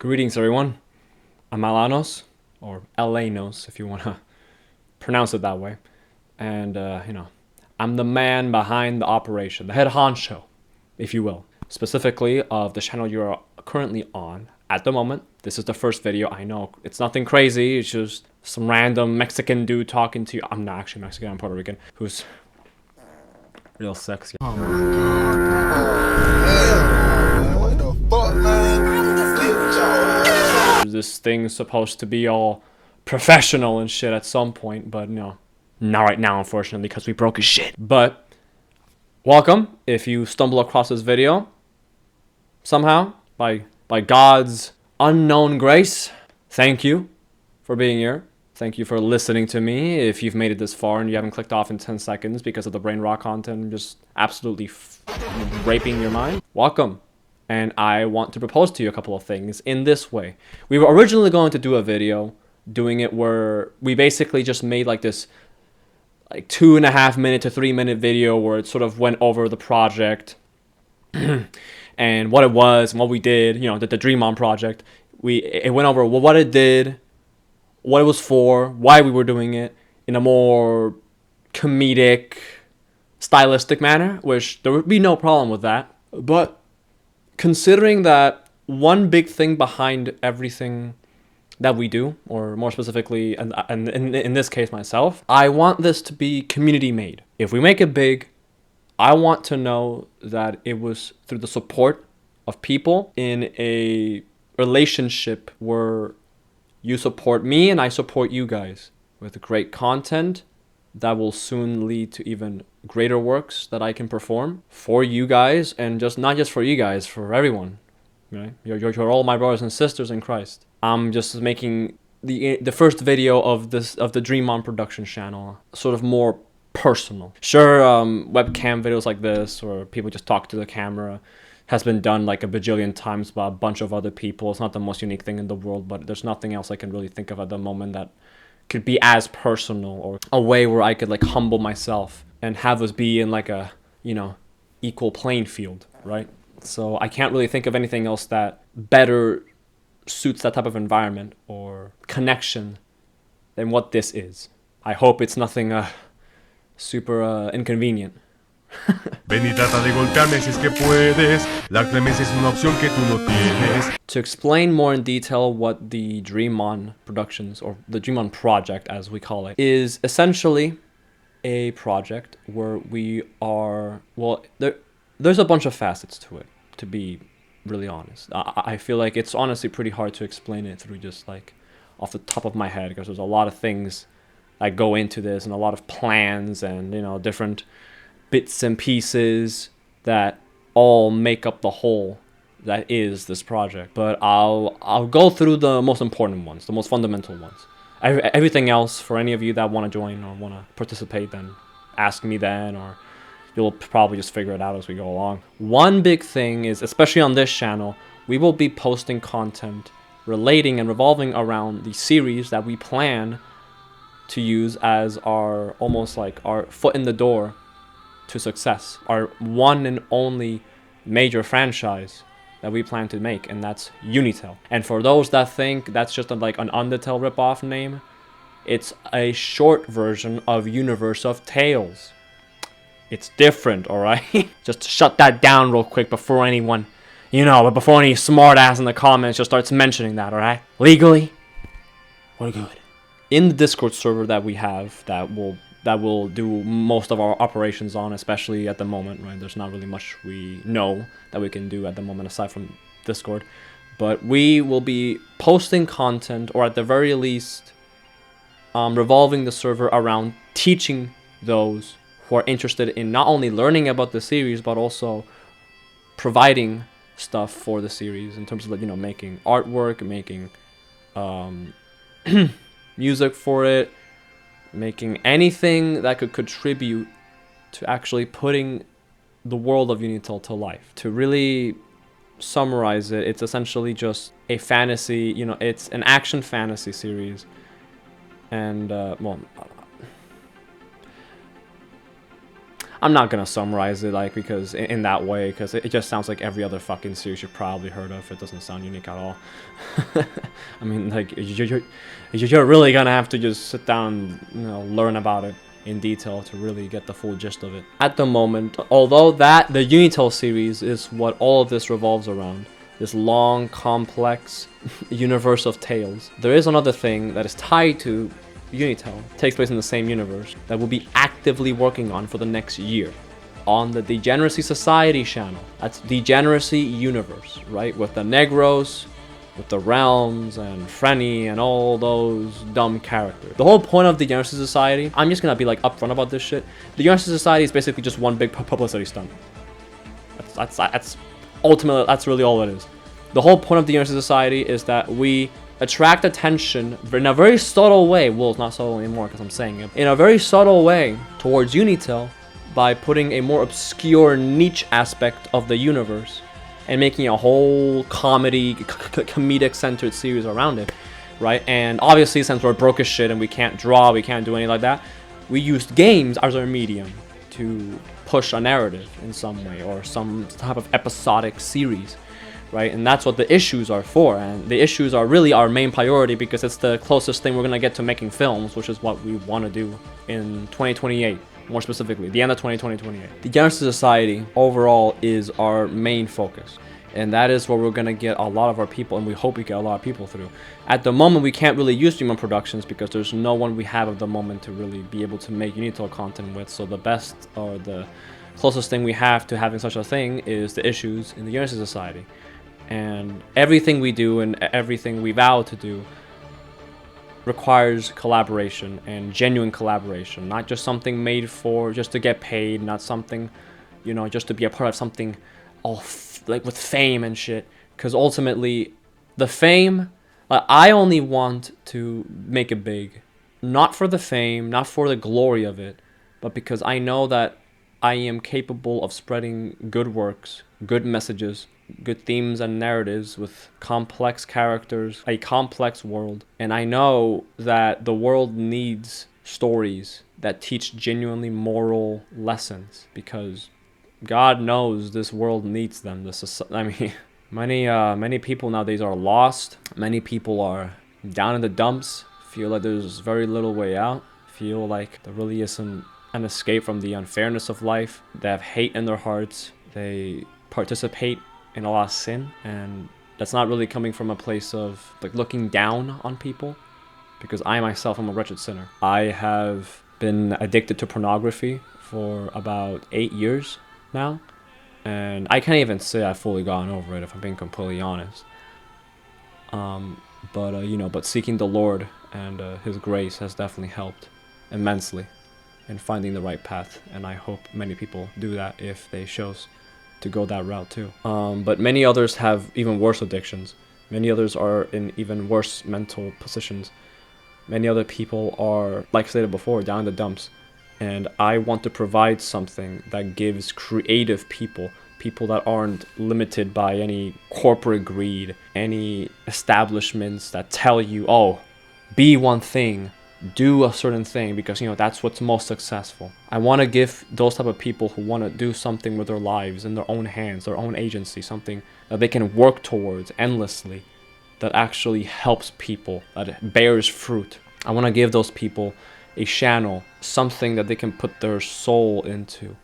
Greetings, everyone. I'm Alanos, or Alanos, if you want to pronounce it that way. And, I'm the man behind the operation, the head honcho, if you will. Specifically of the channel you're currently on at the moment. This is the first video. I know it's nothing crazy. It's just some random Mexican dude talking to you. I'm not actually Mexican, I'm Puerto Rican. Who's real sexy. Oh my God. What the fuck, man? This thing's supposed to be all professional and shit at some point, but no, not right now, unfortunately, because we broke his shit. But welcome if you stumble across this video somehow by God's unknown grace. Thank you for being here. Thank you for listening to me. If you've made it this far and you haven't clicked off in 10 seconds because of the brain rot content just absolutely raping your mind, welcome. And I want to propose to you a couple of things in this way. We were originally going to do a video doing it where we basically just made like this 2.5 minute to 3 minute video where it sort of went over the project and what it was and what we did, the DREAMON project. It went over what it did, what it was for, why we were doing it in a more comedic, stylistic manner, which there would be no problem with that. But considering that one big thing behind everything that we do, or more specifically, and in this case myself, I want this to be community made. If we make it big, I want to know that it was through the support of people in a relationship where you support me and I support you guys with great content that will soon lead to even greater works that I can perform for you guys, and just not just for you guys, for everyone. Right? You're all my brothers and sisters in Christ. I'm just making the first video of the DREAMON Productions Channel sort of more personal. Sure, webcam videos like this, or people just talk to the camera, has been done like a bajillion times by a bunch of other people. It's not the most unique thing in the world, but there's nothing else I can really think of at the moment that could be as personal, or a way where I could humble myself and have us be in a equal playing field, right? So I can't really think of anything else that better suits that type of environment or connection than what this is. I hope it's nothing super inconvenient. Ven y trata de golpearme si es que puedes. La clemencia es una opción que tú no tienes. To explain more in detail what the DREAMON Productions, or the DREAMON Project as we call it, is essentially a project where we are, there's a bunch of facets to it, to be really honest. I feel like it's honestly pretty hard to explain it through just off the top of my head, because there's a lot of things that go into this and a lot of plans and different bits and pieces that all make up the whole that is this project. But I'll go through the most important ones, the most fundamental ones. Everything else, for any of you that want to join or want to participate, then ask me then, or you'll probably just figure it out as we go along. One big thing is, especially on this channel, we will be posting content relating and revolving around the series that we plan to use as our our foot in the door to success, our one and only major franchise that we plan to make, and that's Unitel. And for those that think that's just an Undertale ripoff name, it's a short version of Universe of Tales. It's different, alright? Just shut that down real quick before anyone, before any smart ass in the comments just starts mentioning that, alright? Legally, we're good. In the Discord server that we have, that will do most of our operations on, especially at the moment, right? There's not really much we know that we can do at the moment aside from Discord. But we will be posting content, or at the very least, revolving the server around teaching those who are interested in not only learning about the series, but also providing stuff for the series in terms of making artwork, making music for it, making anything that could contribute to actually putting the world of Unitel to life. To really summarize it, it's essentially just a fantasy, it's an action fantasy series. And, I'm not gonna summarize it like because in that way, because it just sounds like every other fucking series you probably heard of. It doesn't sound unique at all. I mean, like you're really gonna have to just sit down and learn about it in detail to really get the full gist of it. At the moment, although the Unitel series is what all of this revolves around, this long, complex universe of tales, there is another thing that is tied to Unitel, takes place in the same universe, that we'll be actively working on for the next year on the Degeneracy Society channel. That's Degeneracy Universe, right? With the Negros, with the Realms and Frenny and all those dumb characters. The whole point of the Degeneracy Society, I'm just gonna be like upfront about this shit. The Degeneracy Society is basically just one big publicity stunt. That's ultimately, that's really all it is. The whole point of the Degeneracy Society is that we attract attention in a very subtle way. Well, it's not subtle anymore because I'm saying it. In a very subtle way towards Unitel by putting a more obscure niche aspect of the universe and making a whole comedic centered series around it, right? And obviously, since we're broke as shit and we can't draw, we can't do anything like that, we used games as our medium to push a narrative in some way or some type of episodic series, right? And that's what the issues are for. And the issues are really our main priority because it's the closest thing we're gonna get to making films, which is what we want to do in 2028. More specifically, the end of 2028. The Degeneracy Society overall is our main focus. And that is where we're going to get a lot of our people, and we hope we get a lot of people through. At the moment, we can't really use DREAMON Productions because there's no one we have at the moment to really be able to make Unitel content with. So the best, or the closest thing we have to having such a thing is the issues in the Degeneracy Society. And everything we do and everything we vow to do requires collaboration and genuine collaboration, not just something made for just to get paid, not something, just to be a part of something all like with fame and shit. Because ultimately, the fame, I only want to make it big, not for the fame, not for the glory of it, but because I know that I am capable of spreading good works, good messages, good themes and narratives with complex characters, a complex world. And I know that the world needs stories that teach genuinely moral lessons because God knows this world needs them. I mean, many people nowadays are lost. Many people are down in the dumps, feel like there's very little way out, feel like there really isn't an escape from the unfairness of life. They have hate in their hearts. They participate in a lot of sin, and that's not really coming from a place of like looking down on people, because I myself am a wretched sinner. I have been addicted to pornography for about 8 years now, and I can't even say I've fully gotten over it if I'm being completely honest. But seeking the Lord and His grace has definitely helped immensely in finding the right path, and I hope many people do that if they chose to go that route too. But many others have even worse addictions. Many others are in even worse mental positions. Many other people are, like I stated before, down in the dumps. And I want to provide something that gives creative people that aren't limited by any corporate greed, any establishments that tell you, oh, be one thing, do a certain thing because that's what's most successful. I want to give those type of people who want to do something with their lives in their own hands, their own agency, something that they can work towards endlessly, that actually helps people, that bears fruit. I want to give those people a channel, something that they can put their soul into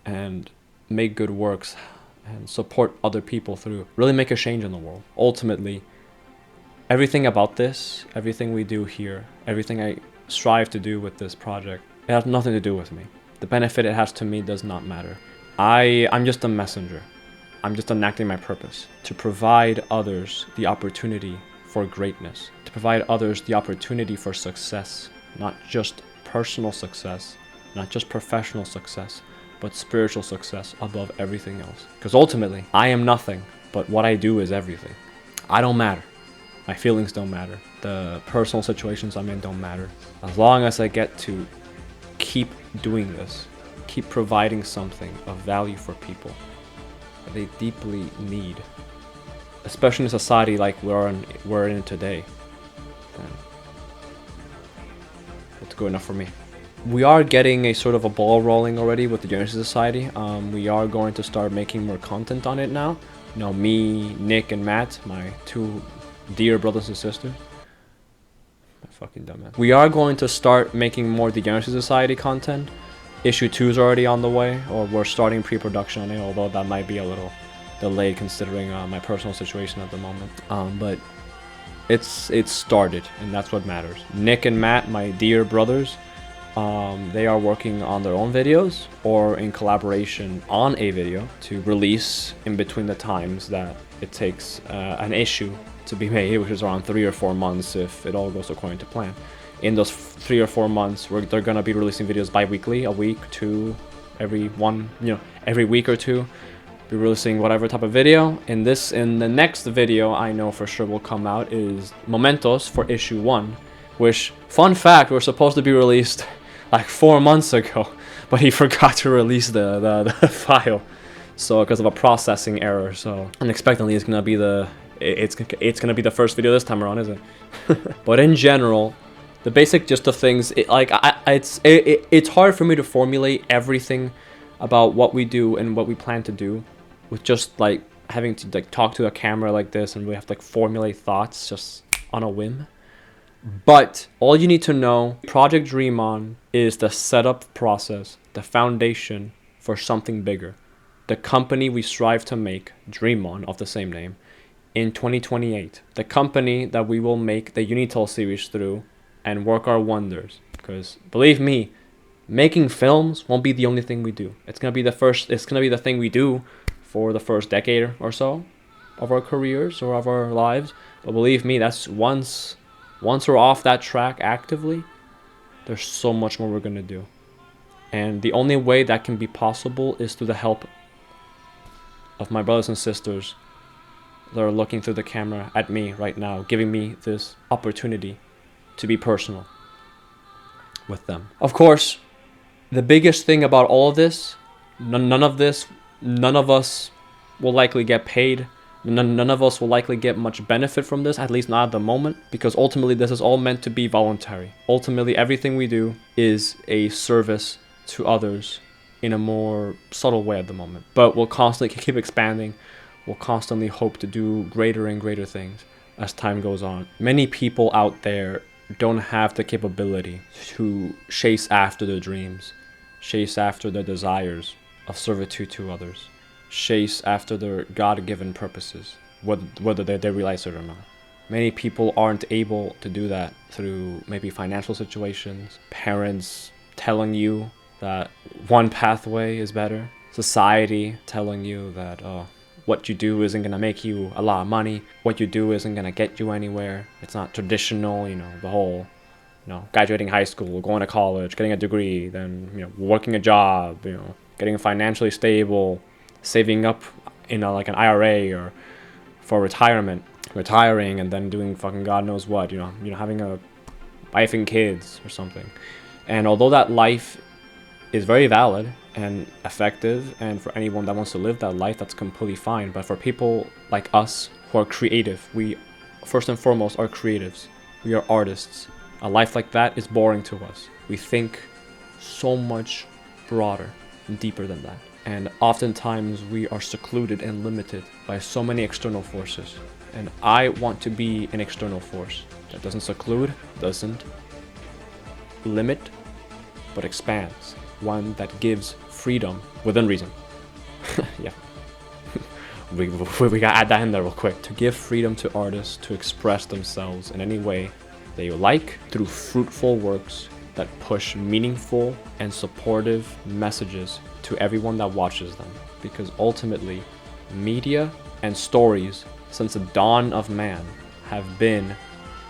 and make good works and support other people through, really make a change in the world. Ultimately, everything about this, everything we do here, everything I strive to do with this project, it has nothing to do with me. The benefit it has to me does not matter. I'm just a messenger. I'm just enacting my purpose to provide others the opportunity for greatness, to provide others the opportunity for success, not just personal success, not just professional success, but spiritual success above everything else. Because ultimately, I am nothing, but what I do is everything. I don't matter. My feelings don't matter. The personal situations I'm in don't matter. As long as I get to keep doing this, keep providing something of value for people that they deeply need, especially in a society like we're in today, then it's good enough for me. we are getting a sort of a ball rolling already with the Degeneracy Society. We are going to start making more content on it now. You know, me, Nick, and Matt, my two dear brothers and sisters. My fucking dumbass. We are going to start making more Degeneracy Society content. Issue 2 is already on the way, or we're starting pre-production on it, although that might be a little delayed considering my personal situation at the moment. But it's started, and that's what matters. Nick and Matt, my dear brothers, they are working on their own videos or in collaboration on a video to release in between the times that it takes an issue to be made, which is around 3 or 4 months if it all goes according to plan. In those 3 or 4 months, they're gonna be releasing videos bi-weekly, a week, two, every week or two. Be releasing whatever type of video. In the next video I know for sure will come out is Mementos for issue 1, which, fun fact, were supposed to be released like 4 months ago, but he forgot to release the file, so because of a processing error. So unexpectedly it's gonna be the first video this time around, isn't it? But in general, the basic gist of things, it's hard for me to formulate everything about what we do and what we plan to do with just like having to like talk to a camera like this, and we have to like formulate thoughts just on a whim. But all you need to know, Project Dream On is the setup process, the foundation for something bigger. The company we strive to make, Dream On, of the same name, in 2028. The company that we will make the Unitel series through and work our wonders. Because believe me, making films won't be the only thing we do. It's gonna be the thing we do for the first decade or so of our careers or of our lives. But believe me, that's once we're off that track actively, there's so much more we're gonna do. And the only way that can be possible is through the help of my brothers and sisters that are looking through the camera at me right now, giving me this opportunity to be personal with them. Of course, the biggest thing about all of this, none of us will likely get paid. None of us will likely get much benefit from this, at least not at the moment, because ultimately this is all meant to be voluntary. Ultimately, everything we do is a service to others in a more subtle way at the moment. But we'll constantly keep expanding. We'll constantly hope to do greater and greater things as time goes on. Many people out there don't have the capability to chase after their dreams, chase after their desires of servitude to others, chase after their God-given purposes, whether they realize it or not. Many people aren't able to do that through maybe financial situations, parents telling you that one pathway is better, society telling you that what you do isn't gonna make you a lot of money, what you do isn't gonna get you anywhere, it's not traditional, the whole, graduating high school, going to college, getting a degree, then, working a job, getting financially stable, saving up in like an IRA or for retirement, retiring, and then doing fucking God knows what, having a wife and kids or something. And although that life is very valid and effective, and for anyone that wants to live that life, that's completely fine. But for people like us who are creative, we first and foremost are creatives. We are artists. A life like that is boring to us. We think so much broader and deeper than that. And oftentimes we are secluded and limited by so many external forces. And I want to be an external force that doesn't seclude, doesn't limit, but expands. One that gives freedom within reason. Yeah. we gotta add that in there real quick. To give freedom to artists to express themselves in any way they like through fruitful works that push meaningful and supportive messages to everyone that watches them. Because ultimately, media and stories since the dawn of man have been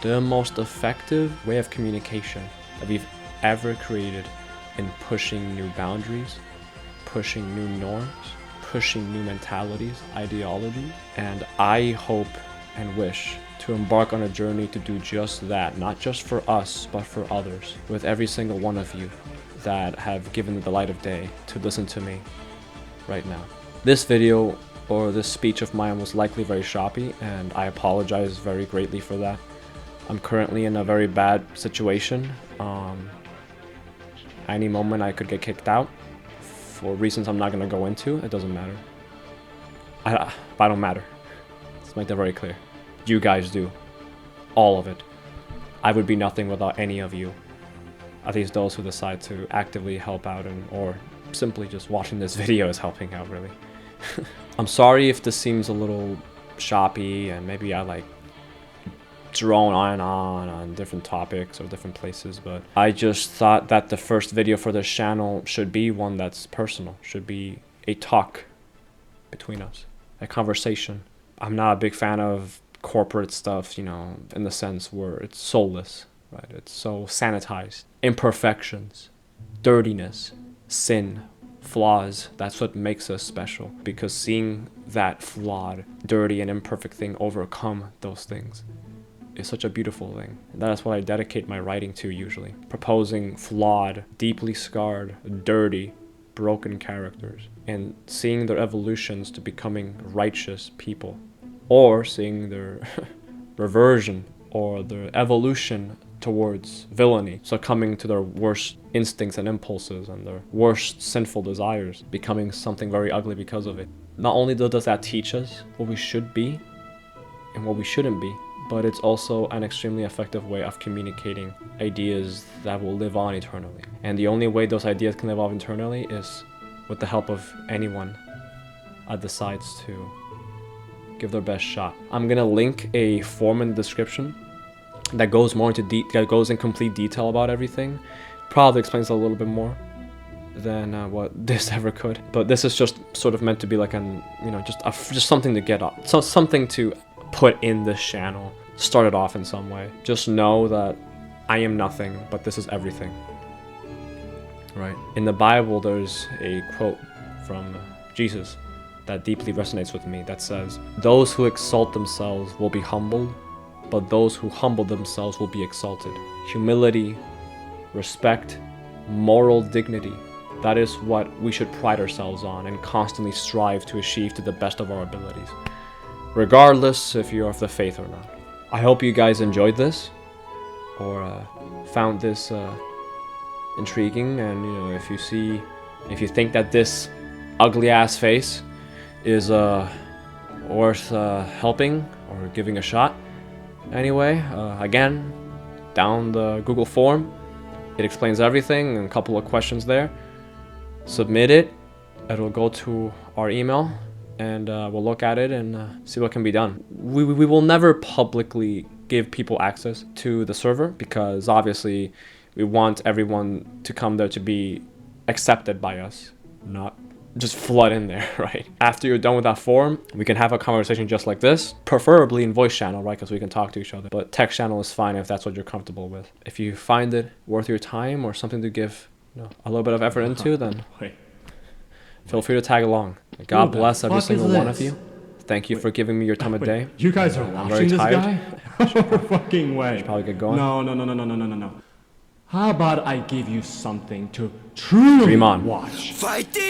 the most effective way of communication that we've ever created in pushing new boundaries, pushing new norms, pushing new mentalities, ideologies. And I hope and wish to embark on a journey to do just that, not just for us, but for others, with every single one of you that have given the light of day to listen to me right now. This video or this speech of mine was likely very choppy, and I apologize very greatly for that. I'm currently in a very bad situation. Any moment I could get kicked out for reasons I'm not gonna go into. It doesn't matter. I don't matter. Let's make that very clear. You guys do. All of it. I would be nothing without any of you. At least those who decide to actively help out or simply just watching this video is helping out, really. I'm sorry if this seems a little choppy and maybe I like drone on different topics or different places, but I just thought that the first video for this channel should be one that's personal, should be a talk between us, a conversation. I'm not a big fan of corporate stuff, you know, in the sense where it's soulless, right? It's so sanitized. Imperfections, dirtiness, sin, flaws, that's what makes us special, because seeing that flawed, dirty, and imperfect thing overcome those things is such a beautiful thing. And that's what I dedicate my writing to usually. Proposing flawed, deeply scarred, dirty, broken characters and seeing their evolutions to becoming righteous people, or seeing their reversion or their evolution towards villainy, succumbing to their worst instincts and impulses and their worst sinful desires, becoming something very ugly because of it. Not only does that teach us what we should be and what we shouldn't be, but it's also an extremely effective way of communicating ideas that will live on eternally. And the only way those ideas can live on eternally is with the help of anyone that decides to give their best shot. I'm gonna link a form in the description that goes more into that goes in complete detail about everything. Probably explains a little bit more than what this ever could. But this is just sort of meant to be like an, you know, just something to get off, so something to put in this channel, start it off in some way. Just know that I am nothing, but this is everything. Right? In the Bible, there's a quote from Jesus that deeply resonates with me that says, "Those who exalt themselves will be humbled, but those who humble themselves will be exalted." Humility, respect, moral dignity, that is what we should pride ourselves on and constantly strive to achieve to the best of our abilities, regardless if you're of the faith or not. I hope you guys enjoyed this or found this intriguing, and you know, if you think that this ugly ass face is worth helping or giving a shot, anyway, again, down the Google form, it explains everything and a couple of questions there. Submit it, it'll go to our email, and we'll look at it and see what can be done. We will never publicly give people access to the server, because obviously we want everyone to come there to be accepted by us, not just flood in there, right? After you're done with that form, we can have a conversation just like this, preferably in voice channel, right? Because we can talk to each other. But text channel is fine if that's what you're comfortable with. If you find it worth your time or something to give, you know, a little bit of effort into, then feel free to tag along. God bless every single one of you. Thank you for giving me your time of day. You guys are watching this guy? No fucking way. Should probably get going. No. How about I give you something to truly Dream on. watch? Fighting!